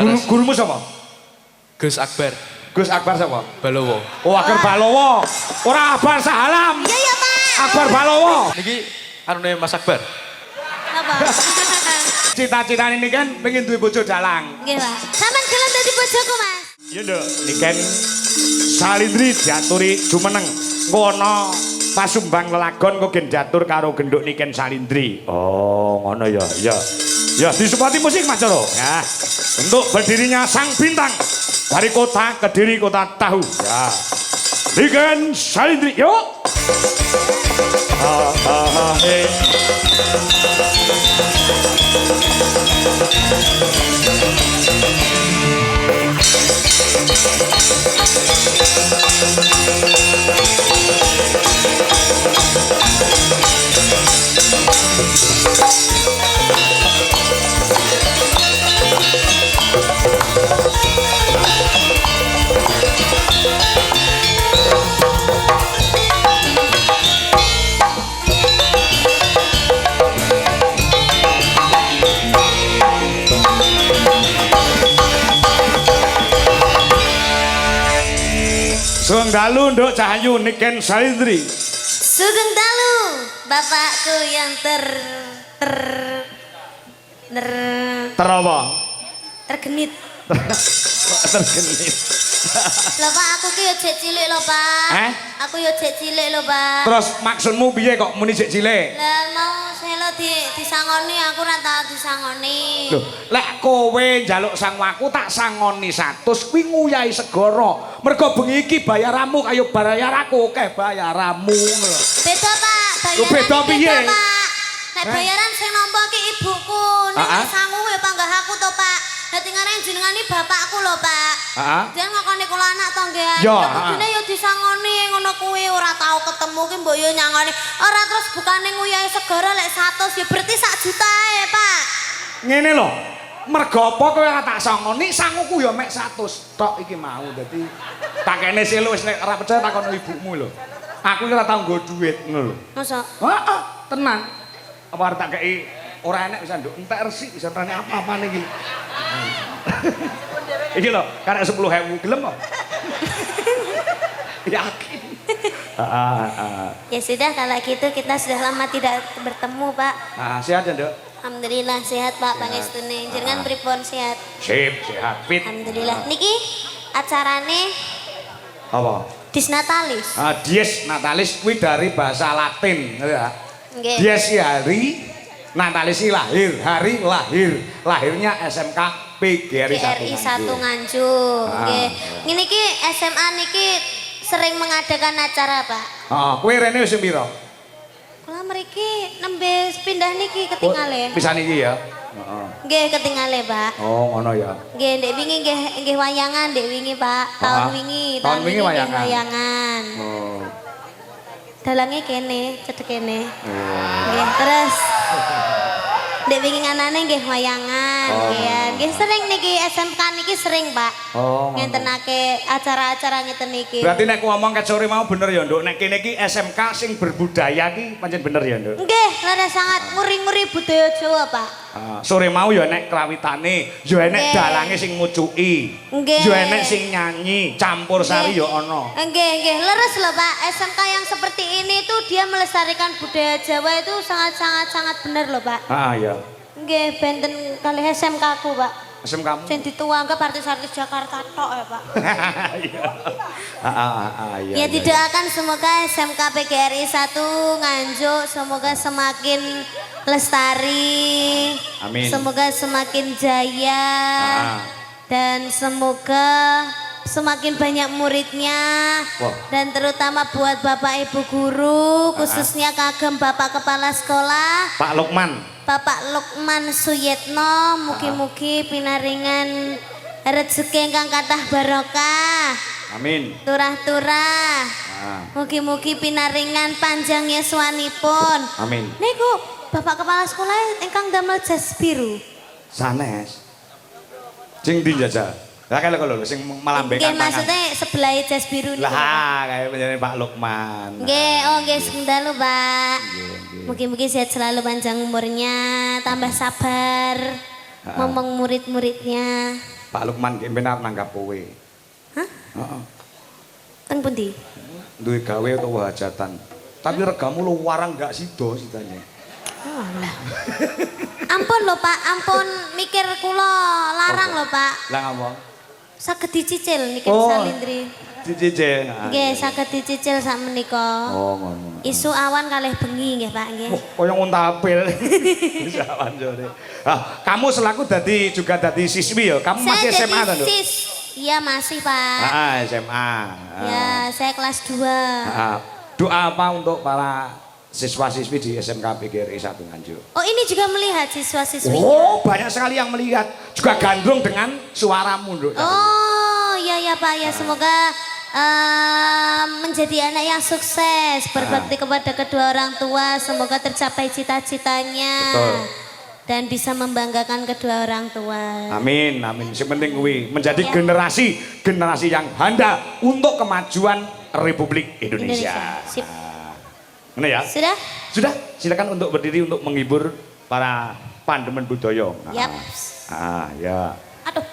Gurumu sapa? Gus Akbar. Gus Akbar sapa? Balowo. Oh, Akbar Balowo. Ora Akbar Sahalam. Iya ya, Pak. Akbar Balowo. Niki anune Mas Akbar. Apa? Cita-citane ini kan pengen duwe bojo dalang. Nggih, Pak. Sampeyan gelem dadi bojoku, Mas. Iya, Nduk. Niken Salindri diaturi jumeneng. Ngono pasumbang lelagon kok gen diatur karo genduk Niken Salindri. Oh, ngono ya. Ya. Ya, disepati musik Mas Coro. Ya. Untuk berdirinya sang bintang dari kota Kediri, kota tahu. Ya. Niken Salindri, yuk. Hey. Sugeng dalu Nduk Cahayu Niken Salindri. Sugeng dalu, bapakku yang Terapa? tergenit. Tergenit. Lho Pak, aku ki yo jek cilik lho, Pak. Aku yo jek cilik lho, Pak. Terus maksudmu piye kok muni jek cilik? Lah mau selo disangoni aku ora tau disangoni. Loh, lek kowe njaluk sangwaku tak sangoni 100 kuwi nguyahi segara. Mergo bengi iki bayaranmu kaya bayar aku akeh bayaramu ngono lho. Beda, Pak. Bayaran beda piye? Pak. Nek bayaran sing nampa ki ibuku, nek sangu ya panggah aku to, Pak. Dadi ngareng jenengane bapakku lho, Pak. Heeh. Dia ngakoni kula anak to nggih. Ya, kudune yo disangoni ngono kuwi ora tau ketemu ki mbok yo nyangoni. Ora terus bukane nguyahi segara lek 100 ya berarti 1 juta ae, Pak. Ngene lho. Mergo apa kowe ora tak sangoni sanguku ya mek 100 tok iki mau. Dadi tak kene selo wis nek ora percaya takon ibumu lho. Aku iki ora tau nggo dhuwit ngono lho. Masa? Heeh, tenang. Apa arep tak kei ora enek bisa nduk entek resik bisa tani apa-apane iki. Iki lho, karek 10.000 gelem kok. Yakin. Ya sudah kalau gitu kita sudah lama tidak bertemu, Pak. Sehat ya, Nduk? Alhamdulillah sehat, Pak. Pangestune jenengan pripun sehat? Sip, sehat, fit. Alhamdulillah. Niki acarane Apa? Dies Natalis. Dies Natalis kuwi dari bahasa Latin, ya. Nggih. Dies hari, Natalis lahir, hari lahir. Lahirnya SMK PGRI 1 Nganjuk. Nggih. Ngene iki SMA niki sering mengadakan acara, Pak. Kowe rene wis piro? Kula mriki nembe pindah niki ketingale. Pisan iki ya. Nggih ketingale, Pak. Oh, ngono ya. Nggih, ndek wingi nggih wayangan, ndek wingi, Pak. Tahun wingi wingi wayangan. wayangan. Oh. Dalange kene, cedhek kene. Nggih, terus ndek wingi nganane nggih wayangan, nggih sering niki SMK niki sering, Pak. Ngentenake acara-acara ngeten niki. Berarti nek ku ngomong ket sore mau bener ya, Nduk. Nek kene iki SMK sing berbudaya ki pancen bener ya, Nduk. Nggih, leres sangat nguri-nguri budaya Jawa, Pak. Sore mau ya nek krawitane, ya enek dalange sing ngucuki. Nggih. Ya enek sing nyanyi, campur sari ya ana. Nggih, leres lho, Pak. SMK yang seperti ini tuh dia melestarikan budaya Jawa itu sangat bener loh, Pak. Ya. Nggih, benten kali SMK aku, Pak. SMK-mu. Sing dituanggap artis-artis Jakarta tok ya, Pak. Iya. Ya didoakan semoga SMK PGRI 1 Nganjuk semoga semakin lestari. Amin. Semoga semakin jaya. Dan semoga semakin banyak muridnya. Dan terutama buat Bapak Ibu guru, khususnya kagem Bapak Kepala Sekolah Pak Lukman. Bapak Lukman Suyetno, mugi-mugi pinaringan rezeki ingkang kathah barokah. Amin. Turah-turah. Mugi-mugi pinaringan panjang yuswanipun. Amin. Niku Bapak Kepala Sekolah ingkang damel jas biru. Sanes. Sing ndi jajal? Lah kalau sing melambaikan tangan. Nggih, maksudnya sebelah jas biru niku. Lah, kayak penyanyi Pak Lukman. Nggih, nggih sedalu, Pak. Mungkin sehat selalu panjang umurnya, tambah sabar ngomong murid-muridnya. Pak Lukman ki benar nanggap kowe. Hah? Heeh. Teng pundi? Duwe gawe utawa hajatan. Tapi regamu lu warang gak sida sidane. Oh, lah. Ampun lho Pak, ampun mikir kula larang lho Pak. Lah ngapa? Saged dicicil niken Oh. Salindri. Dicicil. Nggih, saged dicicil sak menika. Oh, ngono. Isu awan kalih bengi nggih Pak nggih. Kaya nguntapil. Sawan sore. Ah, kamu selaku juga dadi siswi ya. Kamu masih Saya SMA jadi kan, Dok? sis. Iya masih Pak. SMA. Ya, saya kelas 2. Doa apa untuk para siswa-siswi di SMK PGRI 1 Nganjuk? Oh, ini juga melihat siswa-siswinya. Oh, banyak sekali yang melihat. Juga gandrung dengan suaramu, Dok. Oh, iya ya Pak ya, semoga menjadi anak yang sukses, berbakti kepada kedua orang tua, semoga tercapai cita-citanya. Betul. Dan bisa membanggakan kedua orang tua. Amin, amin. Yang penting kuwi menjadi generasi yang handal untuk kemajuan Republik Indonesia. Sip. Ini ya. Sudah? Sudah, silakan untuk berdiri untuk menghibur para pandemen budaya. Yap. Ya. Aduh.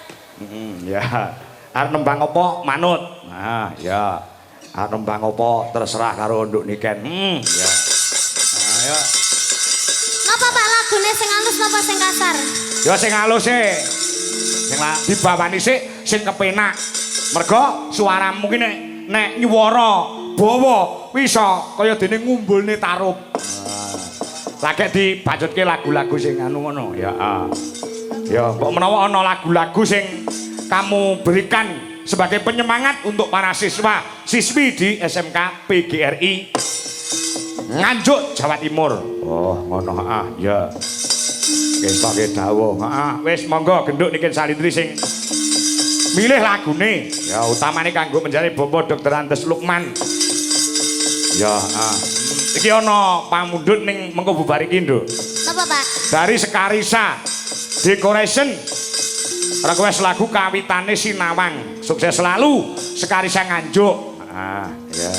Ya. Arep nembang apa manut. Nah, ya. Arep nembang apa terserah karo nduk niken. Ya. Ya. Napa Pak lagune sing halus napa sing kasar? Ya sing halus e. Sing dibawani sik sing kepenak. Mergo suaramu ki nek nyuwara bawa bisa kaya dene ngumbulne tarup. Lagi dibacutke lagu-lagu sing anu ngono. Ya. Ya, kok menawa ana lagu-lagu sing kamu berikan sebagai penyemangat untuk para siswa siswi di SMK PGRI Nganjuk Jawa Timur. Oh, ngono ya. Wis pakai dawuh. Wis monggo genduk niki Salindri sing milih lagune. Ya utamane kanggo menjadi Bapak Dr. Andes Lukman. Ya, iki ana pamundhut ning mengko bubar iki, Nduk. Napa Pak? Dari Sekarisa Decoration request lagu kawitane Sinawang. Sukses selalu Sekarisa Nganjuk. Ya.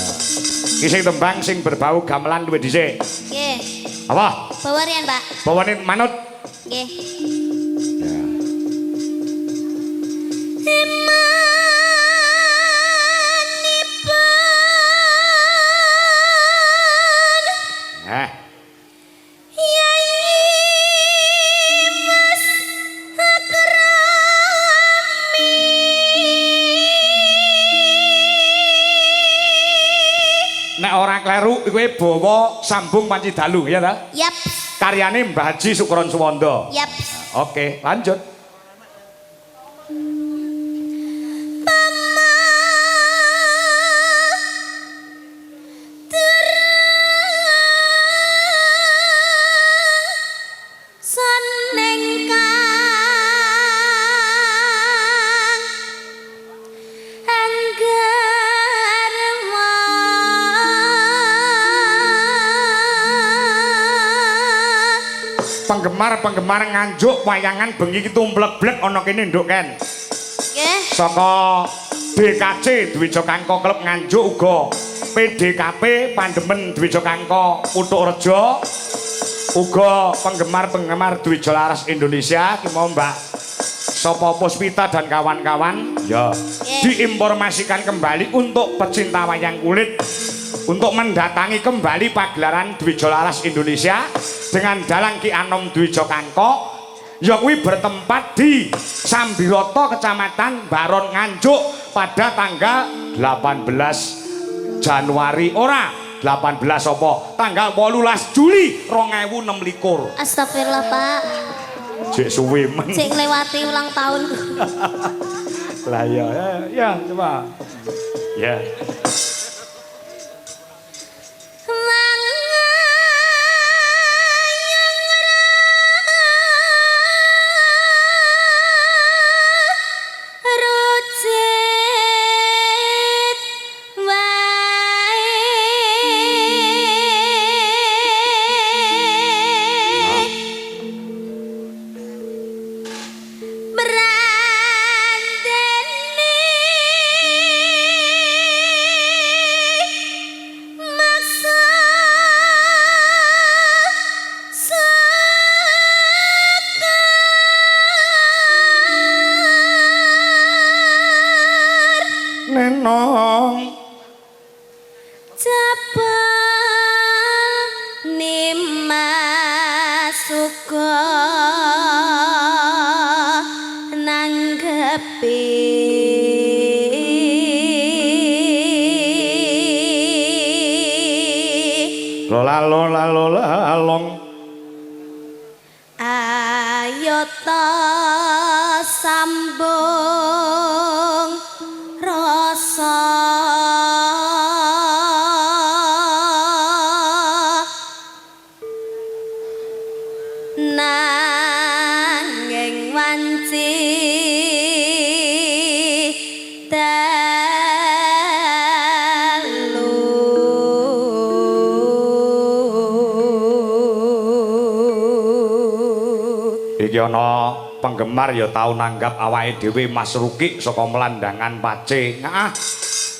Iki sing tembang sing berbau gamelan luwih dhisik. Nggih. Apa? Bawarian, Pak. Bawane manut. Nggih. Ya. Emanipun Nek ora kleru kowe bawa sambung Panci Dalu ya ta? Yap. Karyane Mbah Haji Sukron Suwondo. Yap. Oke, lanjut. Penggemar Nganjuk wayangan bengi iki tumblek-blek ana kene nduk Ken. Nggih. Saka DKC Dwija Kangko Klub Nganjuk uga PDKP Pandemen Dwija Kangko Putuk Rejo uga penggemar Dwija Laras Indonesia ki mau Mbak Sopo Puspita dan kawan-kawan ya diinformasikan kembali untuk pecinta wayang kulit untuk mendatangi kembali pagelaran Dwija Laras Indonesia dengan Dalang Ki Anom Dwija Kangko yang bertempat di Sambiroto Kecamatan Baron Nganjuk pada tanggal 18 Januari 18 apa tanggal 18 Juli 2026. Astagfirullah Pak. Cek suwe men. Cek nglewati ulang tahun. Lah ya coba. Ya. nenong Jabal nimasuka nanggepi lola long ayata sambung rasa nanging wanci iki ana penggemar ya tau nanggap awake dhewe Mas Ruki saka melandangan Pace. Ngah.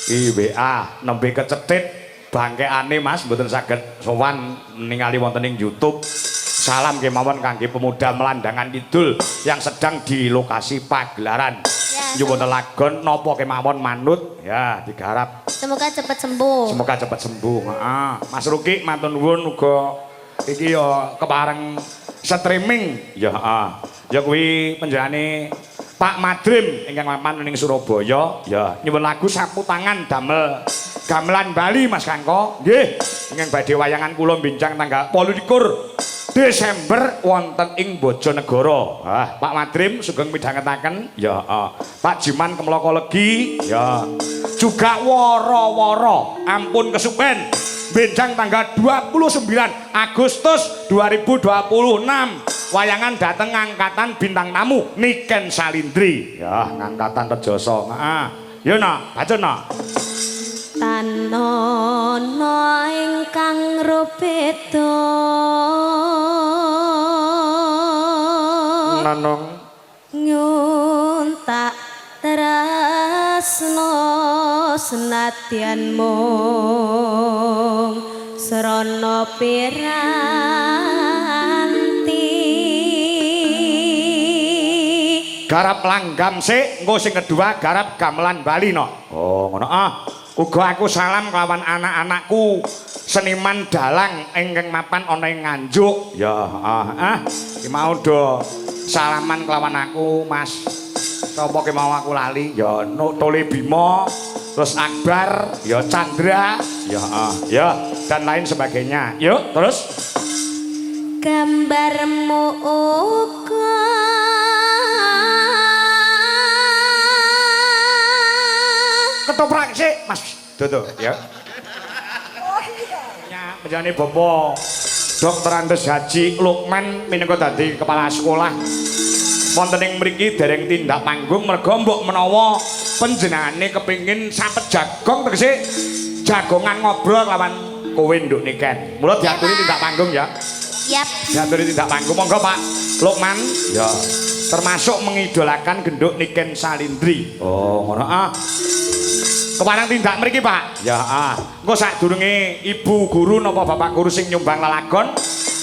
WA nembe kecetit bangkeane Mas mboten saged sowan ningali wonten ing YouTube. Salam kemawon kangge pemuda melandangan kidul yang sedang di lokasi pagelaran. Nyuwun lagon napa kemawon manut ya digarap. Semoga cepat sembuh. Semoga cepat sembuh. Heeh. Mas Ruki matur nuwun uga iki ya kepareng streaming ya heeh. Ya kuwi panjenengane Pak Madrim ingkang mapan ning Surabaya ya nyuwun lagu sapu tangan damel gamelan Bali Mas Kangko nggih ingkang badhe wayangan kula bincang tanggal 28 Desember wonten ing Bojonegoro. Pak Madrim sugeng midhangetaken ya Pak Jiman Kemloko Legi ya juga woro-woro ampun kesupen benjang tanggal 29 Agustus 2026 wayangan dateng angkatan bintang tamu Niken Salindri ya ngangkatan Rejoso ya no baca no Tanono ingkang rupeda nanong nyuntak tresno senadyan mung srana piranti garap langgam sik engko sing kedua garap gamelan Bali no oh ngono uga aku salam kelawan anak-anakku seniman dalang ingkang mapan ana ing Nganjuk ya iki mau do salaman kelawan aku Mas sapa ki mau aku lali ya Tole Bimo terus Akbar ya Chandra ya dan lain sebagainya yuk terus gambarmu uga ketoprak sik Mas Dodo ya menjane Bapak Dr. Andes Haji Lukman minangka dadi kepala sekolah wonten ing mriki dereng tindak panggung merga mbok menawa panjenengane kepengin sapet jagong tegese jagongan ngobrol lawan kowe nduk Niken. Mula diaturi tindak panggung ya. Yap. Diaturi tindak panggung monggo Pak Lukman. Ya. Termasuk mengidolakan genduk Niken Salindri. Oh, ngono keparang tindak mriki Pak. Ya engko sadurunge ibu guru napa bapak guru sing nyumbang lelagon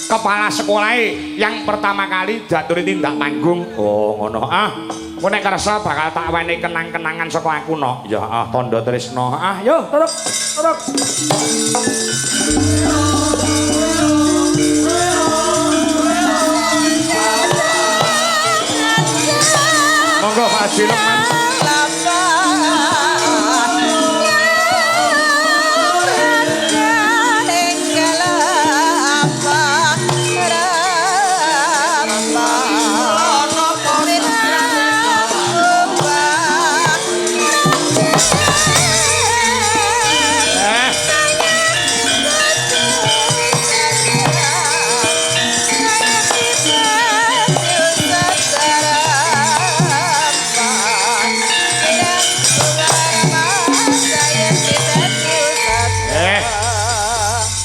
kepala sekolah yang pertama kali diaturi tindak panggung. Oh ngono engko nek kersa bakal tak wene kenang-kenangan saka aku no. Ya tandha tresno. Yo turuk. Monggo Pak Haji Lukman.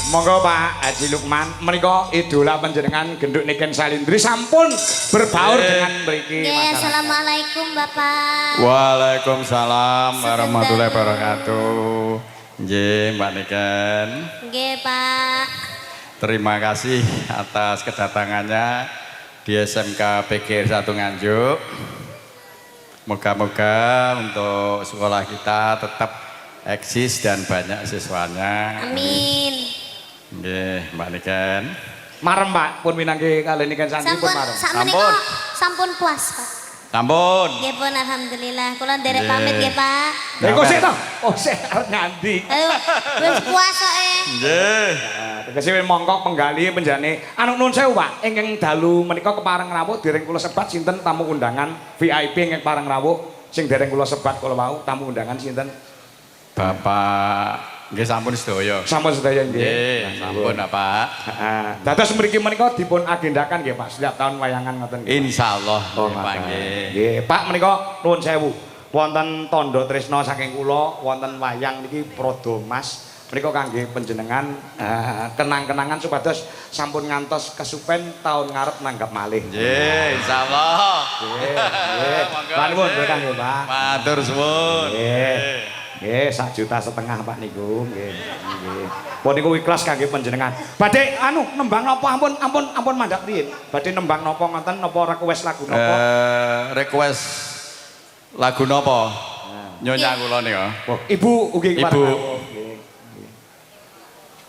Monggo Pak Haji Lukman menika idola panjenengan genduk Niken Salindri sampun berbaur dengan mriki. Nggih, assalamualaikum Bapak. Waalaikumsalam warahmatullahi wabarakatuh. Nggih, Mbak Niken. Nggih, Pak. Terima kasih atas kedatangannya di SMK PGR 1 Nganjuk. Moga-moga untuk sekolah kita tetap eksis dan banyak siswanya. Amin. Nggih, Mbak Niken. Marem Pak, pun minangke kali niken santri pun Sampun marem. sakmenika sampun puas, Pak. Sampun. Nggih pun alhamdulillah. Kula nderek Nggih. pamit nggih, Pak. Lha kok sik to? Oh sik arep nganti. Ayo wis puas kok e. Nggih. Tegese mongkok penggali penjane. Anu nuwun sewu Pak, ingkang dalu menika kepareng rawuh dereng kula sebat sinten tamu undangan VIP ingkang pareng rawuh sing dereng kula sebat kula wau tamu undangan sinten? Bapak nggih sampun sedaya. Sampun sedaya nggih. Nggih, sampun Pak. Heeh. Dados mriki menika dipun agendakan nggih Pak, setiap tahun wayangan ngoten nggih. Insyaallah Oh, nggih, Pak nggih. nggih, Pak menika nuwun sewu. Wonten tandha tresna saking kula, wonten wayang niki Prada Mas. Menika kangge panjenengan kenang-kenangan supados sampun ngantos kesupen tahun ngarep nanggap malih. Nggih, insyaallah. Nggih, nggih. Pak nuwun berkah nggih, Pak. Matur suwun. Nggih. Nggih, 1,5 juta Pak niku, nggih. Nggih. Pun niku ikhlas kangge panjenengan. Badhe anu nembang napa ampun mandhap riyin. Badhe nembang napa ngoten napa request lagu napa? Request lagu napa? Nyonya kula nika. Oh, Ibu ugi Ibu. kepareng rawuh. Nggih. Nggih.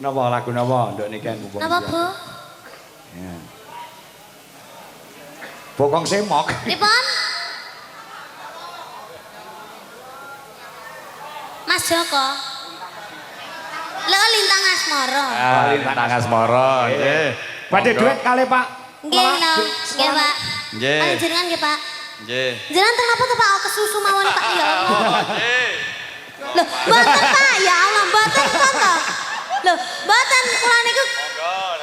Napa lagu napa nduk niken Bu? Napa, Bu? Ya. Bokong semok. Pripun? Mas Joko. Lho lintang asmara. Lintang asmara, nggih. Badhe Monggo. duet kali Pak. Nggih, no. Nggih, Pak. Nggih. Panjenengan nggih, Pak. Nggih. Jenengan kenapa tuh Pak kesusu mawon Pak ya Allah. Nggih. Loh, mboten Pak, ya Allah mboten kok to. Loh, mboten kula niku.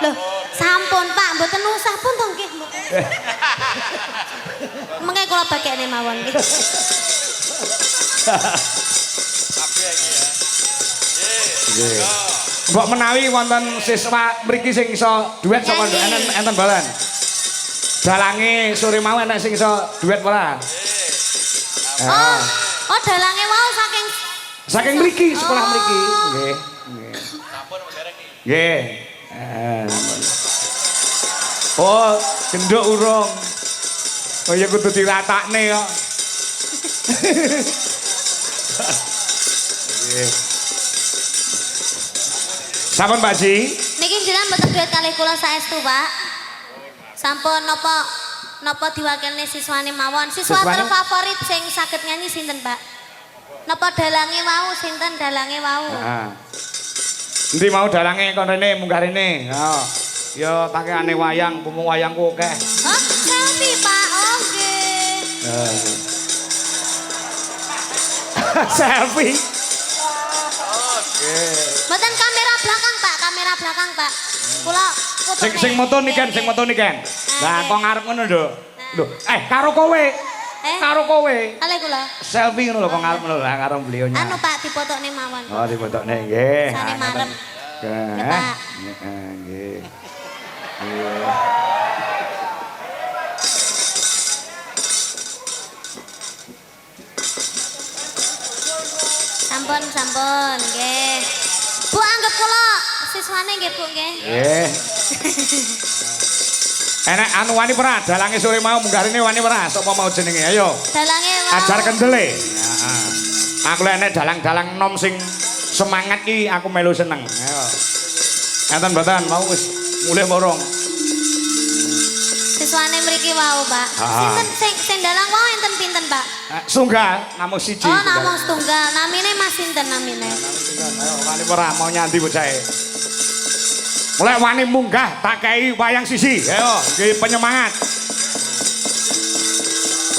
Loh, sampun Pak, mboten usah pun to nggih. Mengke kula bagekne mawon nggih. Nggih. Mbok menawi wonten siswa mriki sing iso duet sapa nduk enten balan. Dalange sore mau enek sing iso duet ora? Oh, oh dalange wau saking Saking mriki, sekolah Oh. mriki. Nggih. Nggih. Nggih. Sampun. Oh, genduk urung. Oh ya kudu diratakne kok. Nggih. Sampun Pak Ji. niki jenengan mboten duet kalih kula saestu, Pak. Sampun napa diwakilne siswane mawon. Siswa Siswane? terfavorit sing saged nyanyi sinten, Pak? Napa dalange wau sinten dalange wau? Heeh. Endi mau dalange kon rene munggah rene. Ya. Ya pakaiane wayang, pumu wayangku akeh. Oh, selfie, Pak. Oh, nggih. Selfie. Mboten kamera belakang, Pak. Kamera belakang, Pak. Kula fotone. Sing moto niken, sing moto niken. Lah kok ngarep ngono lho. Lho, karo kowe. Karo kowe. Kalih kula. Selfie ngono lho kok ngarep ngono lah karo beliaunya. Anu, Pak, dipotokne mawon. Oh, dipotokne nggih. Sane marep. Nggih. Ya, Pak. Nggih. Sampun, sampun, nggih. Bu anggap kula siswane nggih, Bu nggih. Nggih. Enek anu wani ora? Dalange sore mau munggah rene wani ora? Sapa mau jenenge? Ayo. Dalange wau. Ajar kendele. Heeh. Aku lek enek dalang-dalang nom sing semangat iki aku melu seneng. Ayo. Enten mboten mau wis mulih morong. Siswane mriki wau, Pak. Ah. Sinten sing dalang wau enten pinten, Pak? Sunggal namung siji. Oh, namung setunggal. Namine Mas sinten namine? Ayo wani ora mau nyanti bocahe. Mulai wani munggah tak kei wayang sisi. Ayo, iki penyemangat.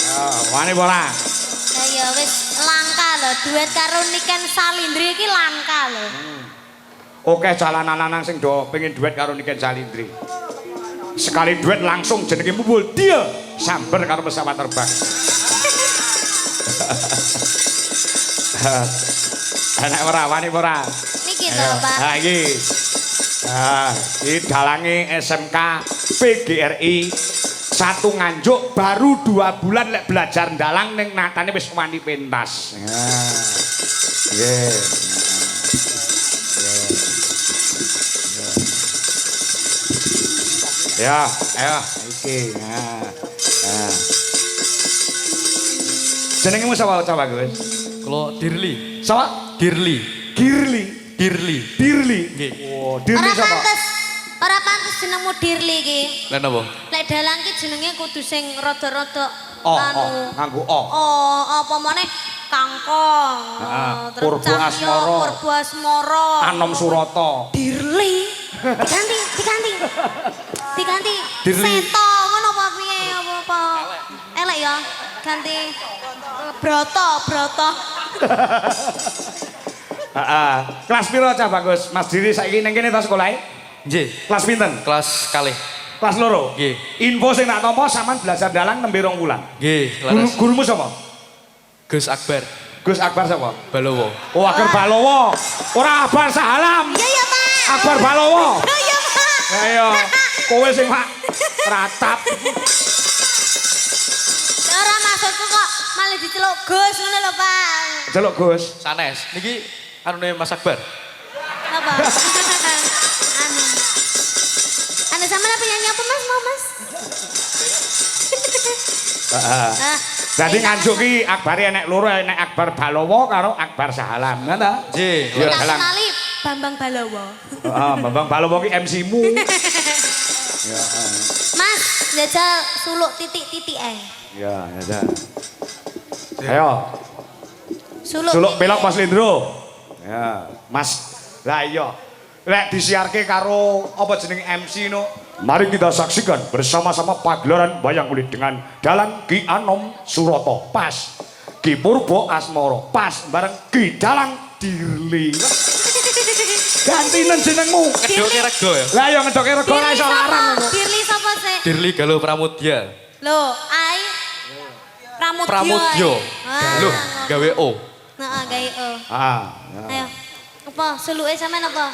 Ayo, wani ora. Ya wis langka lho, duet karo Niken Salindri iki langka lho. Oke jalanan-lanang sing do pengen duet karo Niken Salindri. Sekali duet langsung jenenge mumbul dia sambar karo pesawat terbang. Enak ora wani ora? Niki lho, Pak. Ha iki. Ini dalange SMK PGRI satu Nganjuk baru 2 bulan lek belajar dalang ning natane wis wani pentas. Nggih. Ya, ayo iki. Jenengmu sapa coba Gus? Kalau Dirli. Sapa? Dirli. Girli. Dirli. Dirli. Nggih. Oh, Dirli sapa? Ora pantes jenengmu Dirli iki. Lah napa? Lek dalang ki jenenge kudu sing rada-rada Oh, nganggo oh. Oh, apa meneh kangkong. Heeh. Terus Purbo Cahyo, Asmara. Purbo Asmara. Anom Surata. Dirli. Diganti. Dirli. Seto ngono apa piye apa? Elek ya. Ganti Broto. Heeh. Kelas piro cah Bagus? Mas Diri saiki ning kene ta sekolahe? Nggih. Kelas pinten? Kelas kalih. Kelas loro. Nggih. Info sing tak tampa sampean belajar dalang nembe 2 wulan. Nggih, Guru, laras. gurumu sapa? Gus Akbar. Gus Akbar sapa? Balowo. Oh, Akbar Balowo. Ora Akbar Sahalam. Iya Pak. Akbar Balowo. Iya Pak. Ayo, kowe sing Pak ratap. Ora maksudku kok malah diceluk Gus ngono lho Pak. Celuk Gus. Sanes. Niki anune Mas Akbar. Apa? Anu sama apa nyanyi apa Mas mau Mas? Heeh. Ah, Dadi nganjuk ki Akbar enek loro, enek Akbar Balowo karo Akbar Sahalam. Ngono ta? Nggih. Iya, tak dalang. kenali Bambang Balowo. Heeh, Bambang Balowo ki MC-mu. Mas, jajal suluk titik-titik ae. Ya, ya. Ayo, Suluk. suluk pelok Mas Lindro. Ya, Mas. Lah iya. Lek disiarke karo apa jeneng MC no. Mari kita saksikan bersama-sama pagelaran wayang kulit dengan dalang Ki Anom Surata. Pas. Ki Purbo Asmara. Pas bareng Ki Dalang Dirli. Gantinen jenengmu. Ngedoke rego ya. Lah ya ngedoke rego ora iso larang ngono. Dirli sapa sih? Dirli Galuh Pramudya. Lho, ai Pramudya. Pramudya. Galuh gawe O. Heeh, gawe O. Ah. Ayo. Apa suluke sampean apa?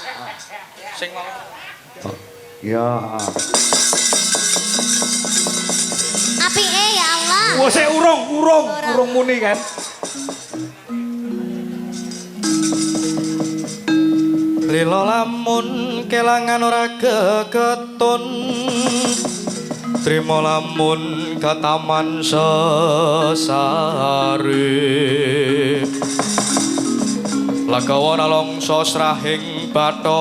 Sing mau. Ya. Apike ya Allah. Wah, sik urung muni kan. Lilo lamun kelangan ora geketun. Trimo lamun kataman sesare. Lagawa nalongso srahing Bathara.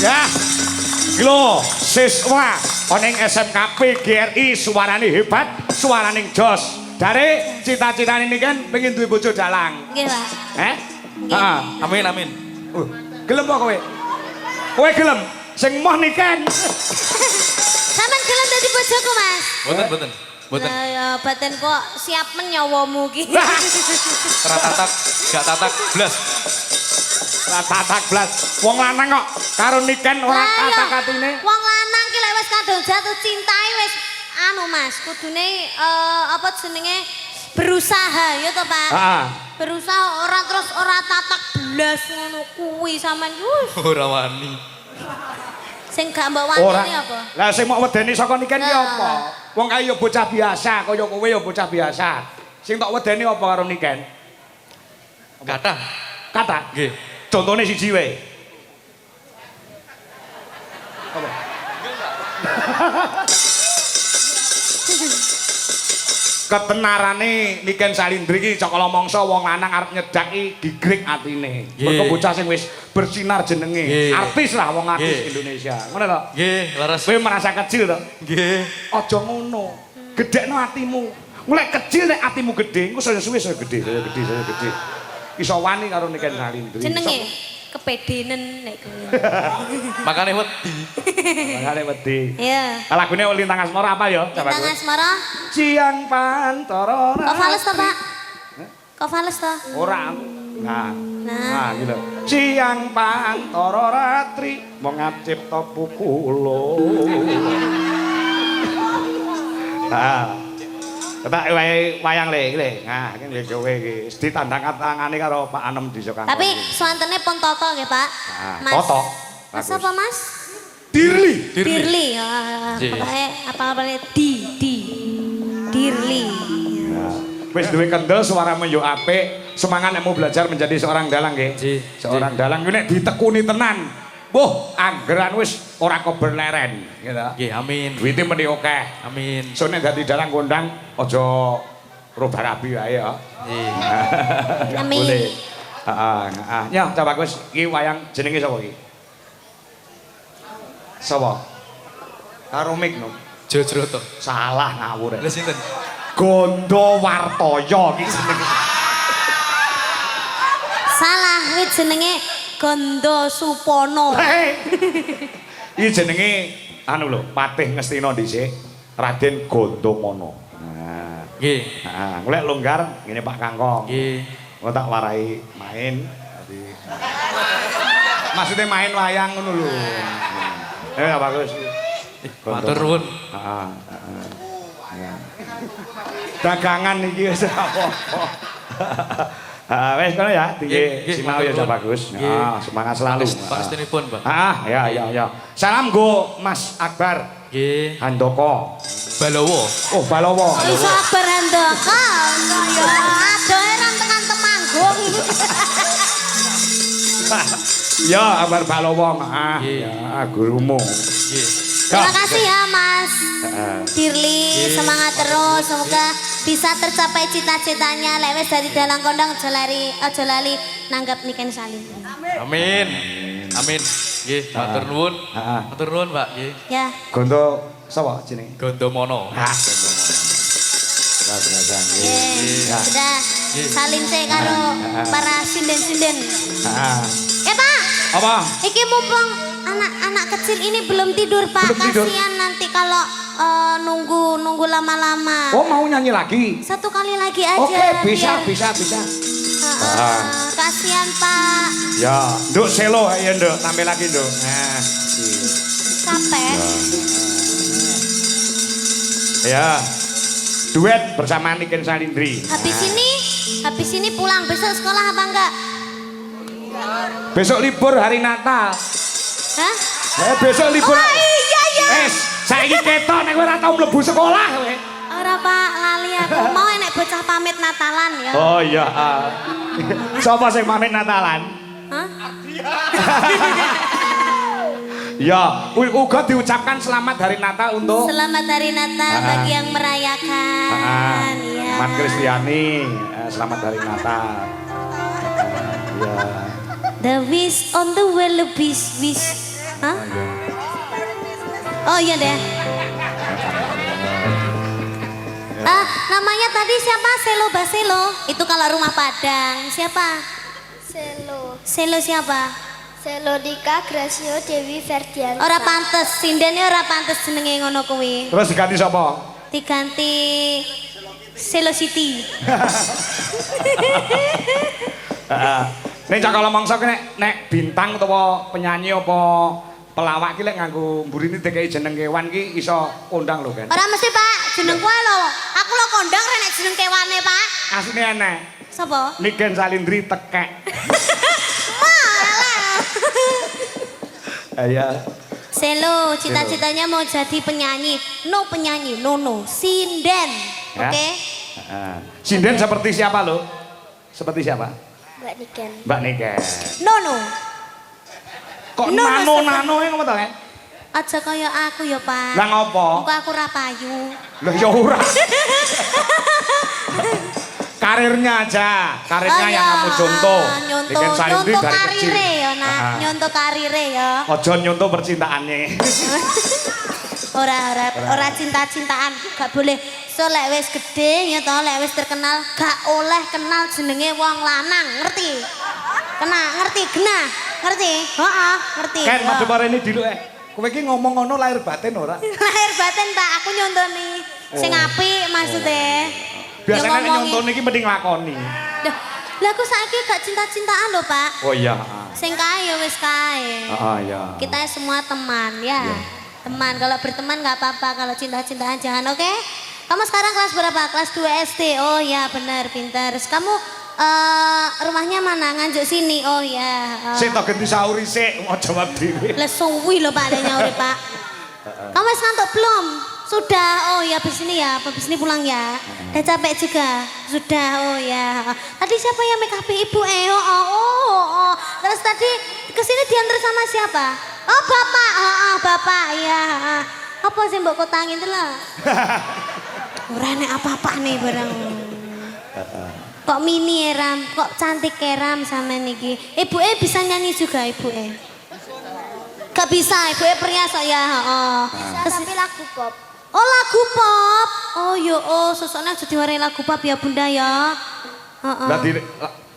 Ya. Lho, siswa oning SMKP GRI suarane hebat, suarane jos. Dari cita-citane ini kan pengen duwe bojo dalang. Nggih, Pak. Heeh. Amin amin. Gelem apa kowe? Kowe gelem sing moh niken. Sampean gelem dadi bojoku, Mas? Boten. Lah ya batin kok siap menyawamu ki. Ora tatak, gak tatak blas. Tatak blas. Wong lanang kok karo niken ora katak-katine. Wong lanang ki lek wis kadung jatuh cintai wis anu Mas, kudune apa jenenge berusaha ya to, Pak? Heeh. Berusaha ora terus ora tatak blas ngono kuwi sampean. Ora wani. Sing gak mbok wani Ora. apa? Lah sing mau wedeni saka niken ki Ah. apa? Wong kae ya bocah biasa, kaya kowe ya bocah biasa. Sing tok wedeni apa karo niken? Kathah. Kata. Nggih. Contone siji wae. Apa? Ketenarane Niken Salindri iki cakala mangsa wong lanang arep nyedaki digrek atine. Nggih. Mergo bocah sing wis bersinar jenenge. Nggih. Artis lah wong artis Nggih. Indonesia. Ngono to? Nggih, laras. Kowe merasa kecil to? Nggih. Aja ngono. Gedhekno atimu. Mulai kecil nek atimu gedhe, engko saya suwe saya gedhe. Iso wani karo Niken Salindri. Jenenge kepedenen nek kowe. Makane wedi. Makane wedi. Iya. Lagune Lintang Asmara apa ya? Coba Lintang kowe. Asmara. Ciang Pantoro. Kok fales to, Pak? Kok fales to? Ora. Nah. Nah. Nah, gitu. Ciang Pantoro Ratri mongap cipta pukulo. Nah. Ketak wayang le iki le. Nah, iki lho kowe iki ditandang tangane karo Pak Anom Disokang. Tapi swantene pon Toto nggih, Pak. Nah, Mas. Toto. Mas Bagus. apa, Mas? Dirli. Dirli. Iya. Pokoke apa-apane Dirli. Ya. Wis duwe kendel suaramu yo apik, semangat nek mau belajar menjadi seorang dalang nggih. Nggih. Seorang dalang kuwi nek ditekuni tenan, Wah, anggeran wis ora keberleren, gitu. Nggih, amin. Duite meni akeh. Amin. Sone dadi dalang kondang aja roba rabi wae ya. Nggih. Amin. Boleh. Heeh, Ya, coba Gus, iki wayang jenenge sapa iki? Sapa? Karo mik no. Jojroto. Salah ngawur. Lha sinten? Gondowartoyo iki jenenge. Salah, wit jenenge Gondo Supono. Iki jenenge anu lho, Patih Ngastina dhisik, Raden Gondomono. Nah, Nggih. heeh, golek longgar ngene Pak Kangkong. Nggih. Engko tak warai main. Dadi maksudnya main wayang ngono lho. Bagus. Matur nuwun. Heeh, heeh. Dagangan iki wis apa. Wes kono ya, tinggi sinau ya bagus. Semangat selalu. Pangestunipun, Pak. Ya. Salam go Mas Akbar Nggih. Handoko. Balowo. Oh, Balowo. Iso Akbar Handoko. Ya, adoe nang tekan Temanggung. Ya, Akbar Balowo. Nggih. Ya, gurumu. Nggih. Terima kasih ya Mas Dirli, semangat terus, semoga bisa tercapai cita-citanya. Lewes dari dalang kondang aja lali nanggap niken salim. Amin. Amin. Nggih, matur nuwun. Heeh. Matur nuwun, Pak. Nggih. Ya, Gondo sapa jenenge? Gondomono. Gondomono. sudah salim saya karo para sinden-sinden. Pak, Apa? iki mumpung anak-anak kecil ini belum tidur Pak, Belum tidur. kasihan nanti kalau nunggu lama-lama. Oh, mau nyanyi lagi? Satu kali lagi aja. Oke, bisa. Kasihan Pak. Ya, nduk selo ya nduk, tampil lagi nduk. Nah, Capek. ya. Duet bersama Niken Salindri. Habis ini pulang besok sekolah apa enggak? Besok libur hari Natal. Hah? Besok libur. Oh iya. Saiki ketok nek ora tau mlebu sekolah kowe. Ora Pak, lali aku. Mau enek bocah pamit Natalan ya. Oh iya. Sapa sing pamit Natalan? Hah? Ya, uga diucapkan selamat hari Natal untuk Selamat hari Natal bagi yang merayakan. Ya. Mat Kristiani. Selamat hari Natal. Ya. The wish on the well wish. Hah? Oh iya deh. Namanya tadi siapa? Selo Baselo. Itu kalau rumah Padang. Siapa? Selo siapa? Selodika Gracio Dewi Ferdian. Ora pantes, sindene ora pantes jenenge ngono kuwi. Terus diganti sapa? Diganti Selo City. Nek cakala mangsa nek bintang utawa penyanyi apa pelawak ki lek nganggo mburine dikai jeneng kewan ki iso kondang lho kan. Ora mesti Pak, jeneng kuwi lho. Aku lho kondang rek nek jeneng kewane Pak. Asline enek. Sapa? Niken Salindri tekek. Ya. Selo, cita-citanya mau jadi penyanyi. No penyanyi, no. Sinden. Ya. Oke? Sinden seperti siapa lo? Seperti siapa? Mbak Niken. Mbak Niken. No. Kok No, nano yang ngomong ya? Aja kaya aku ya, Pak. Lah ngopo? Engko aku ra payu. Lah ya ora. Karirnya aja, karirnya yang kamu contoh. Niken Salindri Nyontoh dari kecil. karire ya, Nak. Nyontoh karire ya. Ojo nyontoh percintaannya. Ora cinta-cintaan, gak boleh. So lek wis gede ya toh, lek wis terkenal gak oleh kenal jenenge wong lanang, ngerti? Ngerti, genah. Ngerti? Heeh, ngerti. Kan Ya. madhep arene diluk Kowe iki ngomong ngono lahir batin ora? Lahir batin Pak, aku nyontoni. Sing apik maksudnya. Biasanya nek ngomongin. nyontoni iki mending lakoni. Lah aku saiki gak cinta-cintaan lho Pak. Oh iya. Sing kae ya wis kae. Iya. Kita semua teman ya. Teman, kalau berteman nggak apa-apa, kalau cinta-cintaan jangan, oke? Kamu sekarang kelas berapa? Kelas 2 SD. Oh ya, benar, pintar. Terus kamu rumahnya mana? Nganjuk sini. Oh ya. Sik tok ganti sauri sik, mau jawab dhewe. Lah suwi lho Pak, ada nyauri Pak. Kamu wis ngantuk belum? Sudah. Oh ya, habis ini ya. Habis ini pulang ya. Udah capek juga. Sudah. Oh ya. Tadi siapa yang make up ibu? Oh. Terus tadi Kesini diantar sama siapa? Oh bapak, bapak, iya. Apa sih mbok kotangin itu lah? Ora nek apa-apa nih barang. Kok mini Ram, kok cantik Ram sama niki. Ibu bisa nyanyi juga ibu Gak bisa, ibu perhiasan ya. Bisa tapi lagu pop. Oh lagu pop. Oh yo sosoknya jadi warai lagu pop ya bunda ya. Berarti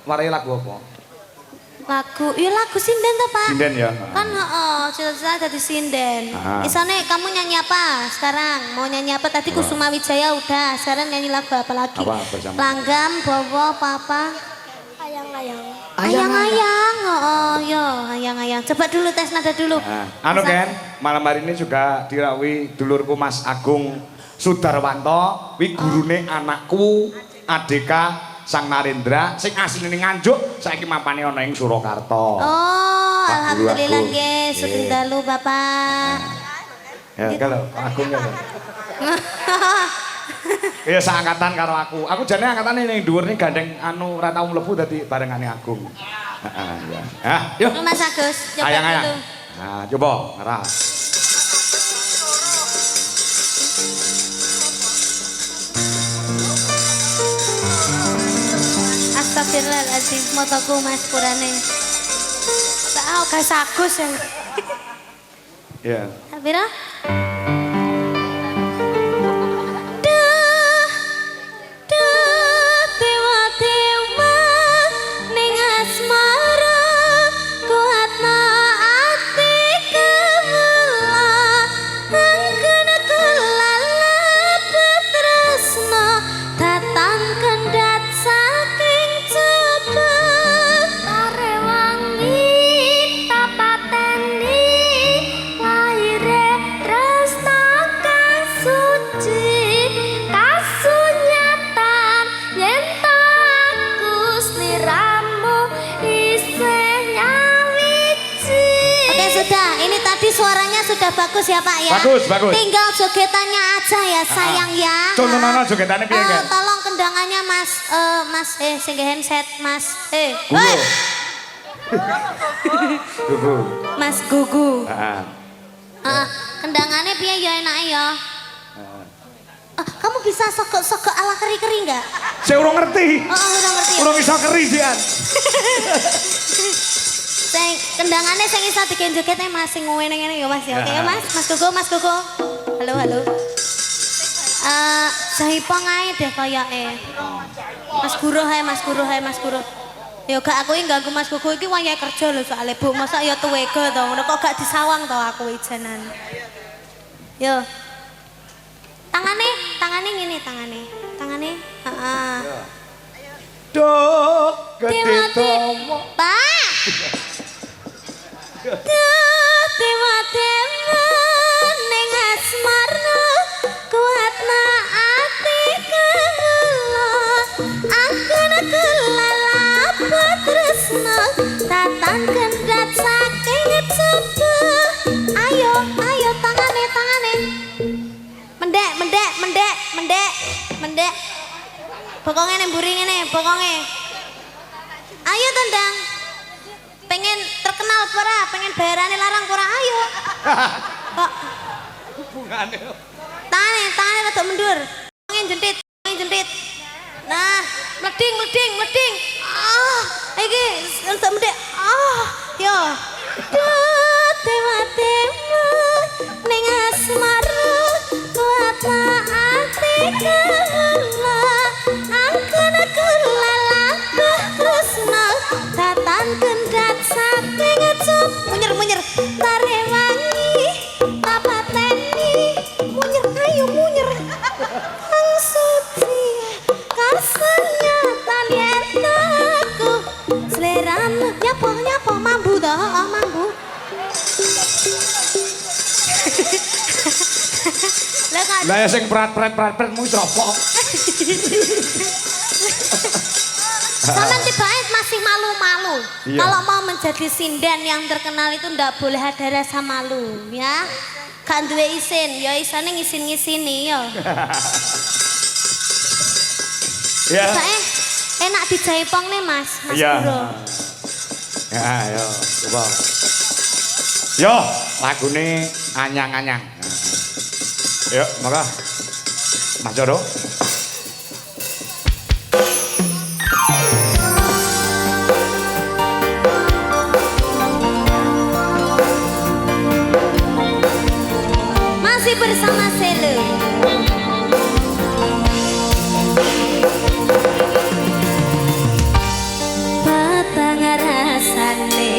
warai lagu apa? Lagu sinden toh Pak? Sinden ya. Kan cita-cita jadi sinden. Isane kamu nyanyi apa sekarang? Mau nyanyi apa? Tadi Kusuma Wijaya udah, sekarang nyanyi lagu apa lagi? Apa bersama? Langgam, Bowo, apa? Ayang-ayang. Ayang-ayang, ayang-ayang. Coba dulu tes nada dulu. Anu Ken, malam hari ini juga dirawi dulurku Mas Agung Sudarwanto, wi gurune anakku Adeka Sang Narendra sing asline Nganjuk saiki mapane ana ing Surakarta. Oh, alhamdulillah aku. nggih, sugeng dalu Bapak. Ya kalau Agung ya. Iya seangkatan karo aku. Aku jane angkatane ning dhuwur ning gandeng anu ra tau mlebu dadi barengane Agung. Heeh ya. Yuk. Mas Agus, coba Ayang-ayang. dulu. Nah, coba ngarah. Astagfirullahaladzim, motoku mas kurane. Tahu Gas Agus ya. Iya. Pira? Suaranya sudah bagus ya Pak ya. Bagus, bagus. Tinggal jogetannya aja ya sayang ya. Contoh nono jogetannya piye kan? Tolong kendangannya Mas sing handset Mas. Gugu. Gugu. Mas Gugu. Heeh. Kendangannya piye ya enake ya? Kamu bisa sokok ala keri-keri enggak? Saya urung ngerti. Udah ngerti. Ya? Urung iso keri jian. Kendangannya saya bisa bikin jogetnya Mas sing ngene-ngene ya Mas ya. Oke ya Mas, Mas Gogo. Halo. Jaipong ae deh kayake. Mas Guru. Ya gak aku ganggu Mas Gogo iki wayahe kerja lho soalnya Bu. Masa ya tuwega to, ngono kok gak disawang to aku ijanan. Yo. Tangane ngene tangane. Heeh. Duh, gede tomo. Pak. Tema ning asmara kuatna ati kula angkana kelalap tresna tatan kendhat saking coba ayo tangane mendek bokonge ning mburi ngene bokonge ayo tendang pengen terkenal pura, pengen bayarane larang pura, ayo. Kok Hubungane. Tangane rada mundur. Pengen jentit. Nah, mleding. Iki rada mendek. Yo. Tema ning asmara kuatna ati kula angkana kula labah tresna tatan kendhat saking munyer tare wangi tapateni munyer ang suci kasenya talietaku seleramu nyapa mambu dah mambu. Lah ya sing prat mu sapa? Sampai tiba-tiba masih malu-malu. Iya. Kalau mau menjadi sinden yang terkenal itu ndak boleh ada rasa malu, ya. Gak duwe isin, ya isane ngisin-ngisini ya. Ya. Enak dijaipong nih Mas Iya. Guru. Ya, yo, coba. Yo, lagune anyang-anyang. Yuk, maka Mas Joro. Masih bersama Sele. Batang rasane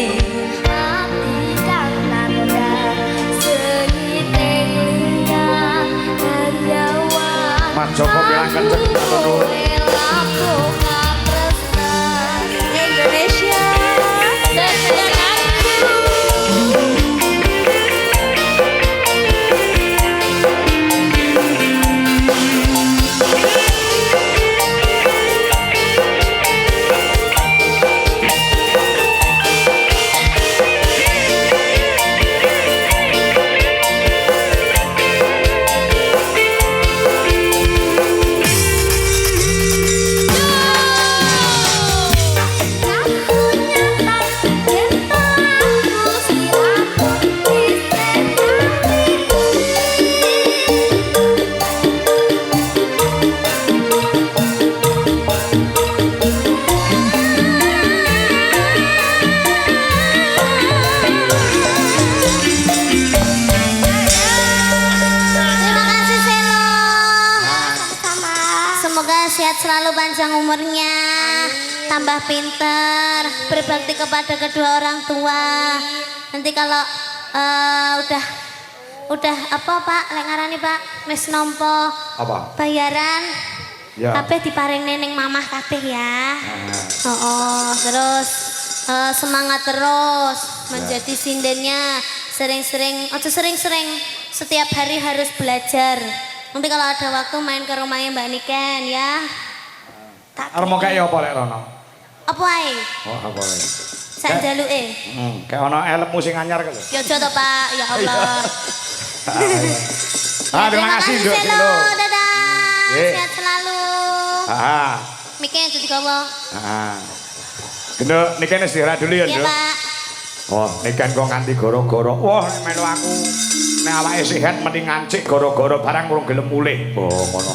Hati kang nanda Segiting lingga Karyawan Mas Joko bilang kenceng terus. Laku kaprestan Indonesia. Terima kasih Selo. Semoga sehat selalu, panjang umurnya, tambah pinter, berbakti kepada kedua orang tua. Nanti kalau udah apa Pak, lek ngarani Pak, wis nampa Apa? bayaran, Ya. kabeh diparing neneng mamah kabeh ya. Terus semangat terus menjadi sindennya, sering-sering, atau sering-sering setiap hari harus belajar. Nanti kalau ada waktu main ke rumahnya Mbak Niken ya. Arep mau kayak apa lek rono? Apa ae? Oh, apa lek? Sak jaluke. Kayak ono elmu sing anyar ka lho. Ya aja to Pak, ya Allah. Terima kasih Nduk Selo, Selo. dadah. Ye. Sehat selalu. Ah. Mikir jadi kamu. Genduk niki istirahat dulu ya, Iya Nduk. Pak. Wah, nikan kok nganti goro-goro. Wah, melu aku nek awake sehat mending ngancik goro-goro barang urung gelem mulih. Oh, ngono.